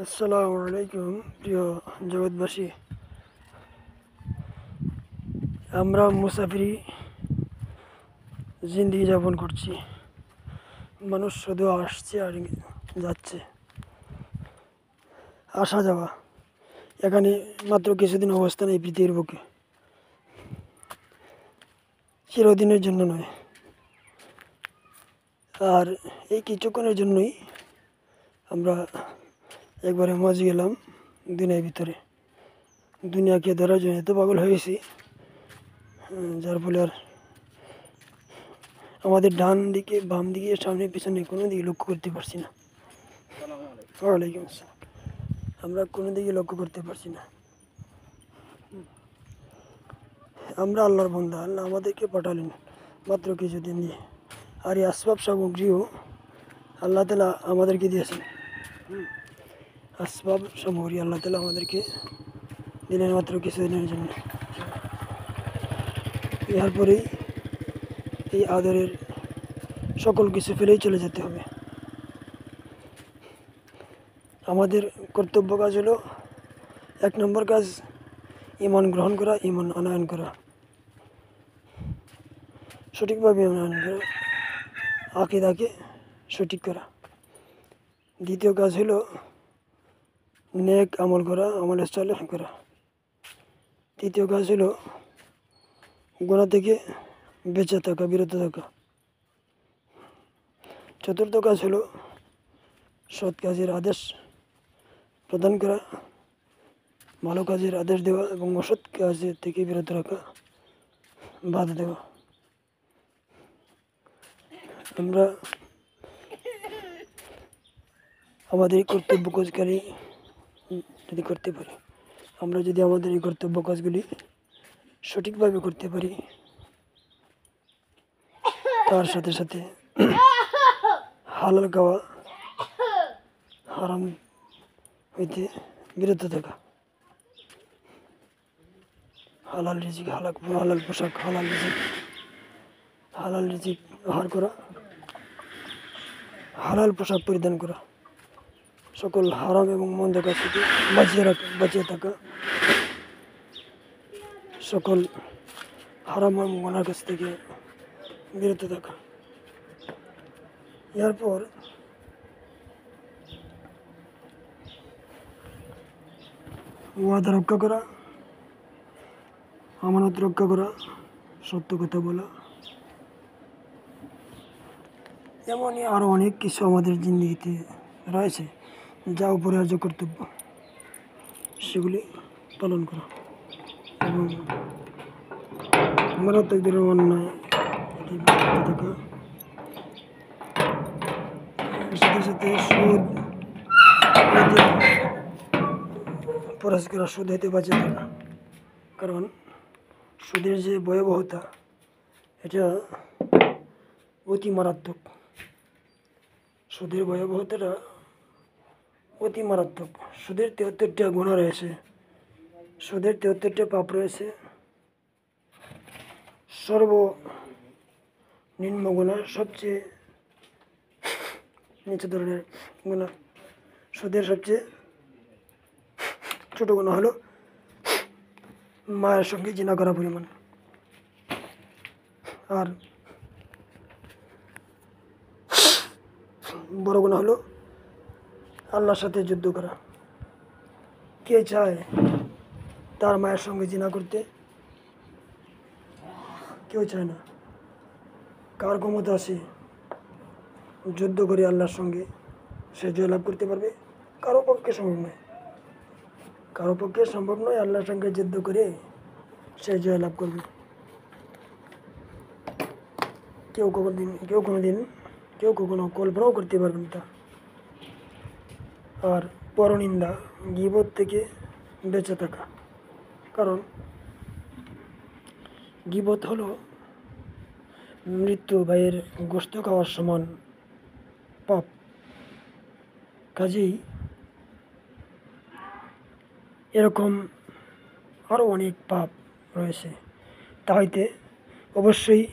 আসসালামু আলাইকুম প্রিয় জগৎবাসী। আমরা মুসাফিরি জিন্দিগি যাপন করছি। মানুষ শুধু আসছে আর যাচ্ছে, আসা যাওয়া। এখানে মাত্র কিছুদিন অবস্থান এই পৃথিবীর বুকে, চিরদিনের জন্য নয়। আর এই কিছুক্ষণের জন্যই আমরা একবারে মজে গেলাম দুনিয়ার ভিতরে। দুনিয়াকে ধরার জন্য এত পাগল হয়েছি, যার ফলে আর আমাদের ডান দিকে, বাম দিকে, সামনে পিছনে কোনো দিকে লক্ষ্য করতে পারছি না। ওয়ালাইকুম আসসালাম। আমরা কোনো দিকে লক্ষ্য করতে পারছি না। আমরা আল্লাহর বান্দা, আল্লাহ আমাদেরকে পাঠালেন মাত্র কিছুদিন দিয়ে। আর এই আসবাব সামগ্রীও আল্লাহ তালা আমাদেরকে দিয়েছেন। আসবাব সামগ্রী আল্লাহ তালা আমাদেরকে দিলেন মাত্র কিছুদিনের জন্য। এরপরেই এই আদরের সকল কিছু ফেলেই চলে যেতে হবে। আমাদের কর্তব্য কাজ হলো, 1 নম্বর কাজ ঈমান গ্রহণ করা, ঈমান আনয়ন করা, সঠিকভাবে আনয়ন করা, আকীদাকে সঠিক করা। দ্বিতীয় কাজ হলো নেক আমল করা, আমলে সালেহ করা। তৃতীয় কাজ হলো গুনাহ থেকে বেঁচে থাকা, বিরত থাকা। চতুর্থ কাজ হলো সৎ কাজের আদেশ প্রদান করা, ভালো কাজের আদেশ দেওয়া এবং অসৎ কাজের থেকে বিরত রাখা, বাধা দেওয়া। আমরা আমাদের কর্তব্য কাজগুলি যদি করতে পারি, আমরা যদি আমাদের এই কর্তব্য কাজগুলি সঠিকভাবে করতে পারি, তার সাথে সাথে হালাল খাওয়া, হারাম হইতে বিরত থাকা, হালাল রিজিক, হালাল পোশাক, হালাল রিজিক আহার করা, হালাল পোশাক পরিধান করা, সকল হারাম এবং মন্দ কাজ থেকে বাঁচিয়ে থাকা, সকল হারাম এবং গুনার কাছ থেকে বিরত থাকা। এরপর ওয়াদা রক্ষা করা, আমানত রক্ষা করা, সত্য কথা বলা, এমনই আরও অনেক কিছু আমাদের জিন্দগিতে রয়েছে যা অপরিহার্য কর্তব্য, সেগুলি পালন করা এবং মারাত্মক ধরনের অন্যায় থাকা, সাথে সাথে সুদ পরাজ করা, সুদ হইতে বাঁচে থাকা। কারণ সুদের যে ভয়াবহতা, এটা অতি মারাত্মক। সুদের ভয়াবহতাটা অতি মারাত্মক। সুদের 73টা গুনাহ রয়েছে, সুদের 73টা পাপ রয়েছে। সর্বনিম্ন গুনাহ, সবচেয়ে নিচু ধরনের গুনাহ, সুদের সবচেয়ে ছোট গুনাহ হলো মায়ের সঙ্গে জিনা করা পরিমাণ। আর বড় গুনাহ হলো আল্লাহর সাথে যুদ্ধ করা। কে চায় তার মায়ের সঙ্গে জিনা করতে? কেউ চায় না। কার ক্ষমতা আছে যুদ্ধ করে আল্লাহর সঙ্গে সে জয়লাভ করতে পারবে? কারো পক্ষে সম্ভব নয়। কারো পক্ষে সম্ভব নয় আল্লাহর সঙ্গে যুদ্ধ করে সে জয়লাভ করবে। কেউ কখনো কল্পনাও করতে পারবে না তা। আর পরনিন্দা, গীবত থেকে বেঁচে থাকা। কারণ গীবত হলো মৃত্যু ভাইয়ের গোশত খাওয়ার সমান পাপ। কাজেই এরকম আরও অনেক পাপ রয়েছে, তা হইতে অবশ্যই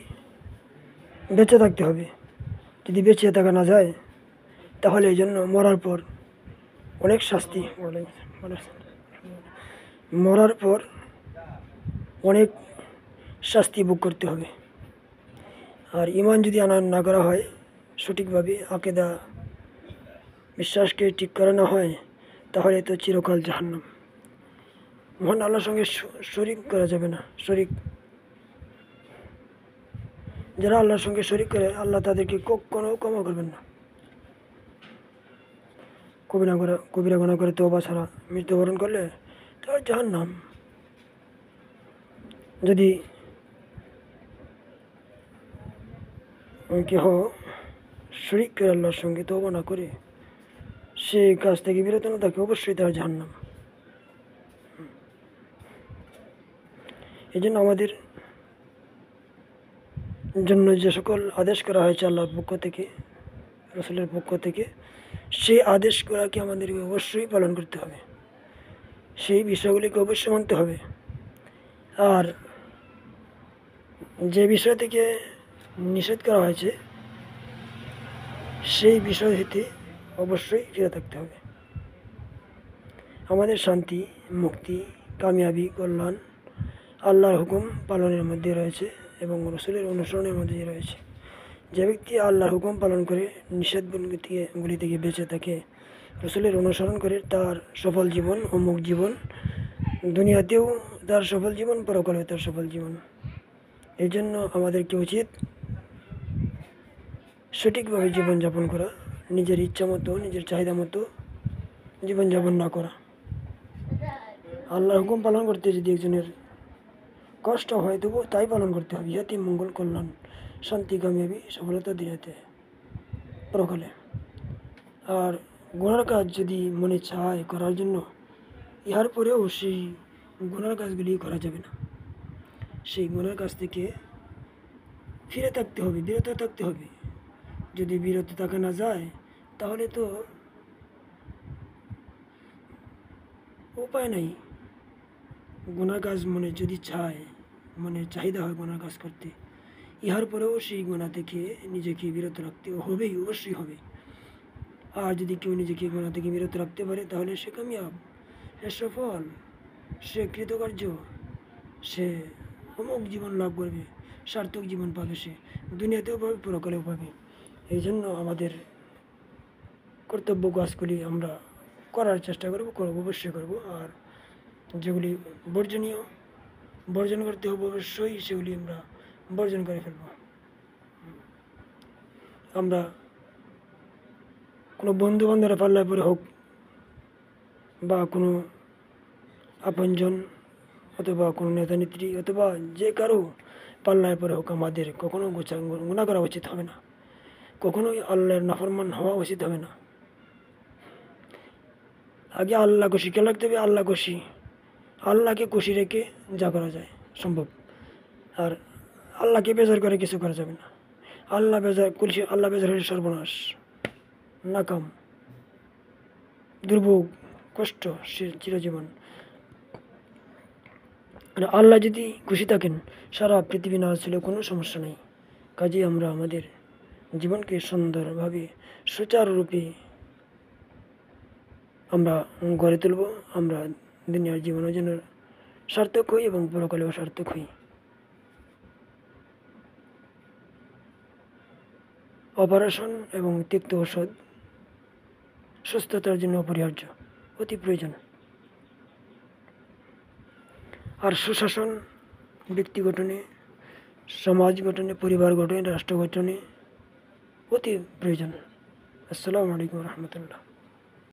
বেঁচে থাকতে হবে। যদি বেঁচে থাকা না যায়, তাহলে এই জন্য মরার পর অনেক শাস্তি, মরার পর অনেক শাস্তি ভোগ করতে হবে। আর ইমান যদি আনা না করা হয়, সঠিকভাবে আকিদা বিশ্বাসকে ঠিক করা না হয়, তাহলে তো চিরকাল জাহান্নাম। মহান আল্লাহর সঙ্গে শরিক করা যাবে না। যারা আল্লাহর সঙ্গে শরিক করে, আল্লাহ তাদেরকে কখনো ক্ষমা করবেন না। কবিরা গুনাহ করে তওবা ছাড়া মৃত্যুবরণ করলে তার জাহান্নাম। যদি কেহ শরিক করে আল্লাহর সঙ্গে তওবা না করে, সেই কাজ থেকে বিরত না থাকে, অবশ্যই তার জাহান্নাম। এই জন্য আমাদের জন্য যে সকল আদেশ করা হয়েছে আল্লাহর পক্ষ থেকে, রাসূলের পক্ষ থেকে, সেই আদেশগুলোকে আমাদেরকে অবশ্যই পালন করতে হবে, সেই বিষয়গুলিকে অবশ্যই মানতে হবে। আর যে বিষয় থেকে নিষেধ করা হয়েছে, সেই বিষয় হতে অবশ্যই ফিরে থাকতে হবে। আমাদের শান্তি, মুক্তি, কামিয়াবি, কল্যাণ আল্লাহর হুকুম পালনের মধ্যে রয়েছে এবং রাসূলের অনুসরণের মধ্যে রয়েছে। যে ব্যক্তি আল্লাহর হুকুম পালন করে, নিষেধগুলি থেকে বেঁচে থাকে, রাসূলের অনুসরণ করে, তার সফল জীবন, অমুক জীবন, দুনিয়াতেও তার সফল জীবন, পরকালেও তার সফল জীবন। এই জন্য আমাদেরকে উচিত সঠিকভাবে জীবনযাপন করা, নিজের ইচ্ছা মতো, নিজের চাহিদা মতো জীবনযাপন না করা। আল্লাহর হুকুম পালন করতে যদি একজনের কষ্ট হয়, তবু তাই পালন করতে হবে। ইহাতে মঙ্গল, কল্যাণ, শান্তি, কামিয়াবি, সফলতা দুনিয়াতে, পরকালে। আর গুনার কাজ যদি মনে চায় করার জন্য, ইহার পরেও সেই গুনার কাজগুলি করা যাবে না। সেই গুনার কাজ থেকে ফিরে থাকতে হবে, বিরত থাকতে হবে। যদি বিরত থাকা না যায়, তাহলে তো উপায় নাই। গুনার কাজ মনে যদি চায়, মনের চাহিদা হয় গুনার কাজ করতে, ইহার পরেও সেই গুনাহ থেকে নিজেকে বিরত রাখতে হবেই, অবশ্যই হবে। আর যদি কেউ নিজেকে গুনাহ থেকে বিরত রাখতে পারে, তাহলে সে কামিয়াব, সে সফল, সে কৃতকার্য, সে অমুক জীবন লাভ করবে, সার্থক জীবন পাবে, সে দুনিয়াতেও পাবে, পরকালেও পাবে। এই জন্য আমাদের কর্তব্য কাজগুলি আমরা করার চেষ্টা করব, অবশ্যই করব। আর যেগুলি বর্জন করতে হবে, অবশ্যই সেগুলি আমরা বর্জন করে ফেলব। আমরা কোনো বন্ধু বান্ধবরা পাল্লায় পরে হোক, বা কোনো আপনজন, অথবা কোনো নেতা নেত্রী, অথবা যে কারো পাল্লায় পরে হোক, আমাদের কখনো গুনাহ করা উচিত হবে না, কখনোই আল্লাহর নাফরমান হওয়া উচিত হবে না। আগে আল্লাহকে খুশি খেয়াল রাখতে হবে, আল্লাহকে খুশি রেখে যা করা যায় সম্ভব। আর আল্লাহকে বেজার করে কিছু করা যাবে না। আল্লাহ বেজার হলে সর্বনাশ, নাকাম, দুর্ভোগ, কষ্ট, সে চিরজীবন। আর আল্লাহ যদি খুশি থাকেন, সারা পৃথিবী না ছিল কোনো সমস্যা নেই। কাজেই আমরা আমাদের জীবনকে সুন্দরভাবে, সুচারুরূপে আমরা গড়ে তুলব। আমরা দুনিয়ার জীবনের জন্য সার্থক হই এবং পরকালেও সার্থক হই। অপারেশন এবং তিক্ত ঔষধ সুস্থতার জন্য অপরিহার্য, অতি প্রয়োজন। আর সুশাসন ব্যক্তি গঠনে, সমাজ গঠনে, পরিবার গঠনে, রাষ্ট্র গঠনে অতি প্রয়োজন। আসসালামু আলাইকুম রহমতুল্লাহ।